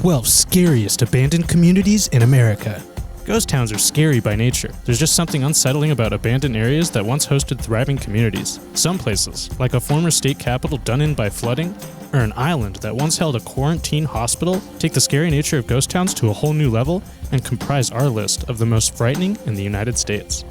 12 scariest abandoned communities in America. Ghost towns are scary by nature. There's just something unsettling about abandoned areas that once hosted thriving communities. Some places, like a former state capital done in by flooding, or an island that once held a quarantine hospital, take the scary nature of ghost towns to a whole new level and comprise our list of the most frightening in the United States.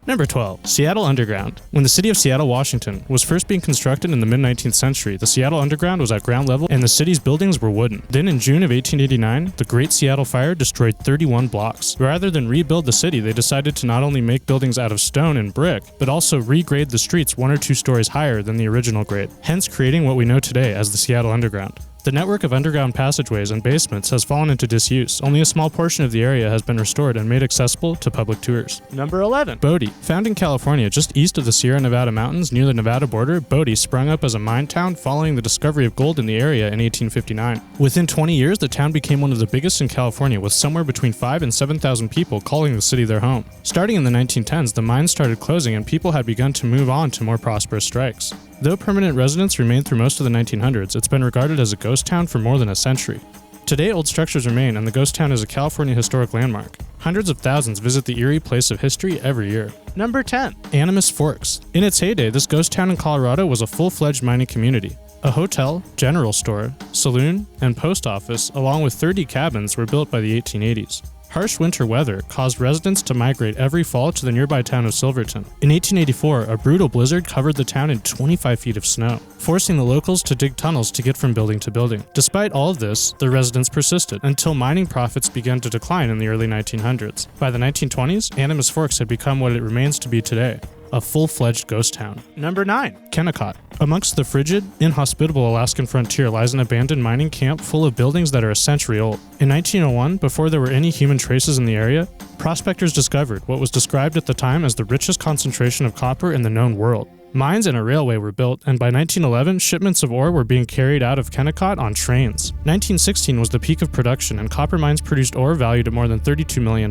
Number 12. Seattle Underground. When the city of Seattle, Washington was first being constructed in the mid-19th century, the Seattle Underground was at ground level and the city's buildings were wooden. Then in June of 1889, the Great Seattle Fire destroyed 31 blocks. Rather than rebuild the city, they decided to not only make buildings out of stone and brick, but also regrade the streets 1 or 2 stories higher than the original grade, hence creating what we know today as the Seattle Underground. The network of underground passageways and basements has fallen into disuse. Only a small portion of the area has been restored and made accessible to public tours. Number 11. Bodie. Found in California just east of the Sierra Nevada mountains near the Nevada border, Bodie sprung up as a mine town following the discovery of gold in the area in 1859. Within 20 years, the town became one of the biggest in California, with somewhere between 5,000 and 7,000 people calling the city their home. Starting in the 1910s, the mines started closing and people had begun to move on to more prosperous strikes. Though permanent residents remained through most of the 1900s, it's been regarded as a ghost town for more than a century. Today, old structures remain, and the ghost town is a California historic landmark. Hundreds of thousands visit the eerie place of history every year. Number 10. Animas Forks. In its heyday, this ghost town in Colorado was a full-fledged mining community. A hotel, general store, saloon, and post office, along with 30 cabins, were built by the 1880s. Harsh winter weather caused residents to migrate every fall to the nearby town of Silverton. In 1884, a brutal blizzard covered the town in 25 feet of snow, forcing the locals to dig tunnels to get from building to building. Despite all of this, the residents persisted, until mining profits began to decline in the early 1900s. By the 1920s, Animas Forks had become what it remains to be today, a full-fledged ghost town. Number 9. Kennecott. Amongst the frigid, inhospitable Alaskan frontier lies an abandoned mining camp full of buildings that are a century old. In 1901, before there were any human traces in the area, prospectors discovered what was described at the time as the richest concentration of copper in the known world. Mines and a railway were built, and by 1911, shipments of ore were being carried out of Kennecott on trains. 1916 was the peak of production, and copper mines produced ore valued at more than $32 million.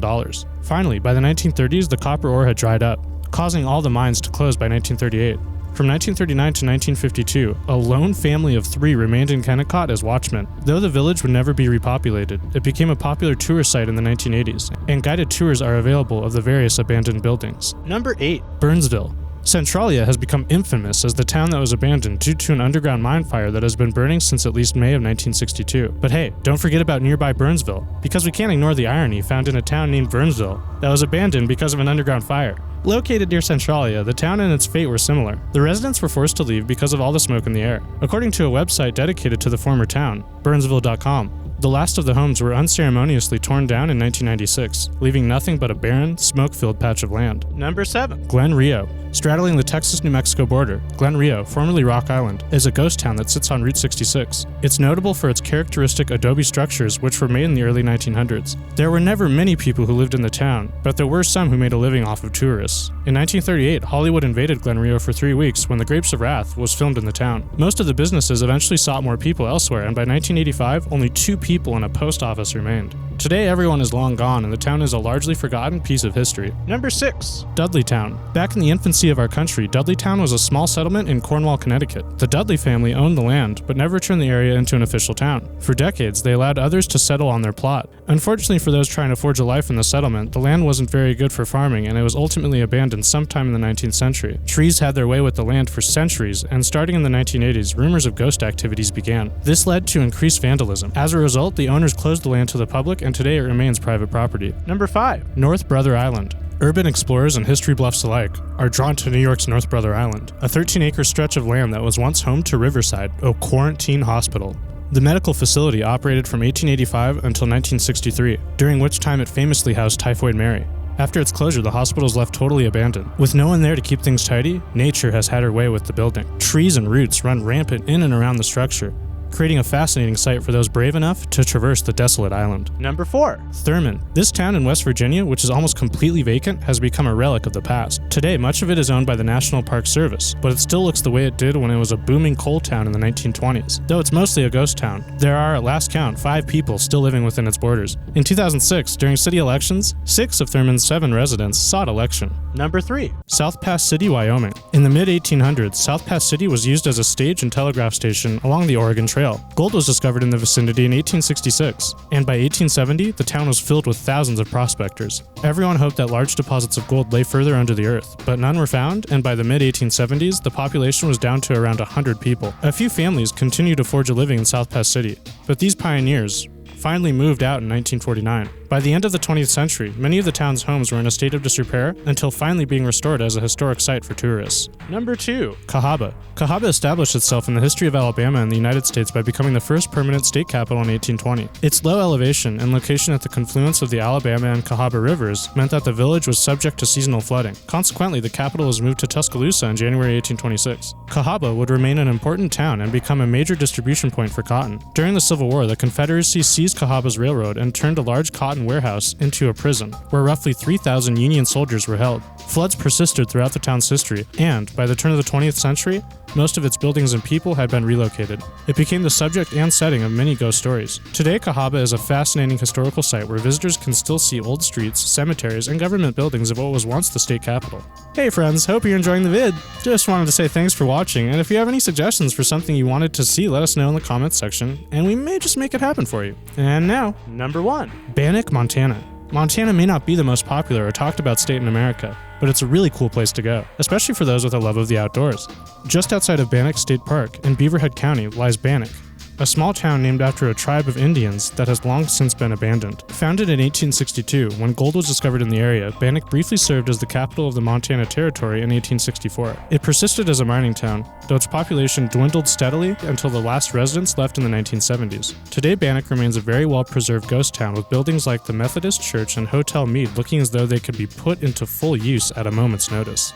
Finally, by the 1930s, the copper ore had dried up, causing all the mines to close by 1938. From 1939 to 1952, a lone family of 3 remained in Kennecott as watchmen. Though the village would never be repopulated, it became a popular tourist site in the 1980s, and guided tours are available of the various abandoned buildings. Number 8. Burnsville. Centralia has become infamous as the town that was abandoned due to an underground mine fire that has been burning since at least May of 1962. But hey, don't forget about nearby Burnsville, because we can't ignore the irony found in a town named Burnsville that was abandoned because of an underground fire. Located near Centralia, the town and its fate were similar. The residents were forced to leave because of all the smoke in the air. According to a website dedicated to the former town, burnsville.com, the last of the homes were unceremoniously torn down in 1996, leaving nothing but a barren, smoke-filled patch of land. Number 7. Glen Rio. Straddling the Texas-New Mexico border, Glen Rio, formerly Rock Island, is a ghost town that sits on Route 66. It's notable for its characteristic adobe structures, which were made in the early 1900s. There were never many people who lived in the town, but there were some who made a living off of tourists. In 1938, Hollywood invaded Glen Rio for 3 weeks when The Grapes of Wrath was filmed in the town. Most of the businesses eventually sought more people elsewhere, and by 1985, only 2 people in a post office remained. Today, everyone is long gone, and the town is a largely forgotten piece of history. Number 6. Dudleytown. Back in the infancy of our country, Dudleytown was a small settlement in Cornwall, Connecticut. The Dudley family owned the land, but never turned the area into an official town. For decades, they allowed others to settle on their plot. Unfortunately for those trying to forge a life in the settlement, the land wasn't very good for farming, and it was ultimately abandoned sometime in the 19th century. Trees had their way with the land for centuries, and starting in the 1980s, rumors of ghost activities began. This led to increased vandalism. As a result, the owners closed the land to the public, and today it remains private property. Number 5. North Brother Island. Urban explorers and history buffs alike are drawn to New York's North Brother Island, a 13-acre stretch of land that was once home to Riverside, a quarantine hospital. The medical facility operated from 1885 until 1963, during which time it famously housed Typhoid Mary. After its closure, the hospital is left totally abandoned. With no one there to keep things tidy, nature has had her way with the building. Trees and roots run rampant in and around the structure, creating a fascinating sight for those brave enough to traverse the desolate island. Number 4. Thurmond. This town in West Virginia, which is almost completely vacant, has become a relic of the past. Today, much of it is owned by the National Park Service, but it still looks the way it did when it was a booming coal town in the 1920s. Though it's mostly a ghost town, there are, at last count, 5 people still living within its borders. In 2006, during city elections, 6 of Thurmond's 7 residents sought election. Number 3. South Pass City, Wyoming. In the mid-1800s, South Pass City was used as a stage and telegraph station along the Oregon Trail. Gold was discovered in the vicinity in 1866, and by 1870, the town was filled with thousands of prospectors. Everyone hoped that large deposits of gold lay further under the earth, but none were found, and by the mid-1870s, the population was down to around 100 people. A few families continued to forge a living in South Pass City, but these pioneers finally moved out in 1949. By the end of the 20th century, many of the town's homes were in a state of disrepair until finally being restored as a historic site for tourists. Number 2. Cahaba. Cahaba established itself in the history of Alabama and the United States by becoming the first permanent state capital in 1820. Its low elevation and location at the confluence of the Alabama and Cahaba rivers meant that the village was subject to seasonal flooding. Consequently, the capital was moved to Tuscaloosa in January 1826. Cahaba would remain an important town and become a major distribution point for cotton. During the Civil War, the Confederacy seized Cahaba's railroad and turned a large cotton warehouse into a prison, where roughly 3,000 Union soldiers were held. Floods persisted throughout the town's history, and by the turn of the 20th century, most of its buildings and people had been relocated. It became the subject and setting of many ghost stories. Today, Cahaba is a fascinating historical site where visitors can still see old streets, cemeteries, and government buildings of what was once the state capital. Hey friends, hope you're enjoying the vid. Just wanted to say thanks for watching, and if you have any suggestions for something you wanted to see, let us know in the comments section, and we may just make it happen for you. And now, number 1. Bannack, Montana. Montana may not be the most popular or talked about state in America, but it's a really cool place to go, especially for those with a love of the outdoors. Just outside of Bannack State Park in Beaverhead County lies Bannack, a small town named after a tribe of Indians that has long since been abandoned. Founded in 1862, when gold was discovered in the area, Bannack briefly served as the capital of the Montana Territory in 1864. It persisted as a mining town, though its population dwindled steadily until the last residents left in the 1970s. Today, Bannack remains a very well-preserved ghost town with buildings like the Methodist Church and Hotel Meade looking as though they could be put into full use at a moment's notice.